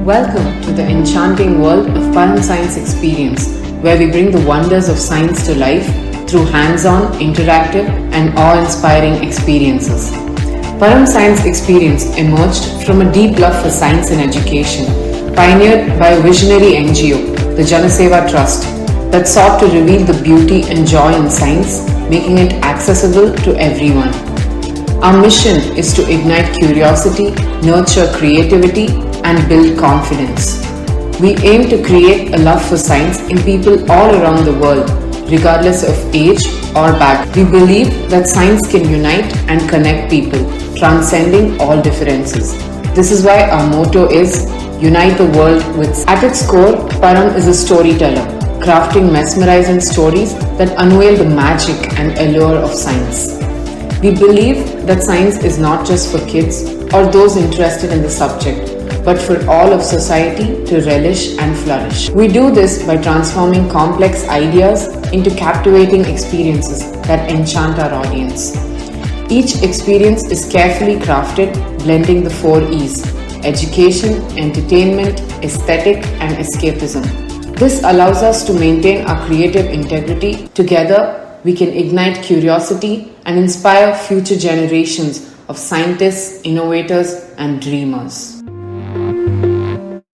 Welcome to the enchanting world of Param Science Experience, where we bring the wonders of science to life through hands-on, interactive and awe-inspiring experiences. Param Science Experience emerged from a deep love for science and education, pioneered by a visionary NGO, the Janaseva Trust, that sought to reveal the beauty and joy in science, making it accessible to everyone. Our mission is to ignite curiosity, nurture creativity, and build confidence. We aim to create a love for science in people all around the world, regardless of age or background. We believe that science can unite and connect people, transcending all differences. This is why our motto is Unite the World with. At its core, Param is a storyteller, crafting mesmerizing stories that unveil the magic and allure of science. We believe that science is not just for kids or those interested in the subject, but for all of society to relish and flourish. We do this by transforming complex ideas into captivating experiences that enchant our audience. Each experience is carefully crafted, blending the 4 E's: education, entertainment, aesthetic, and escapism. This allows us to maintain our creative integrity. Together, we can ignite curiosity and inspire future generations of scientists, innovators, and dreamers.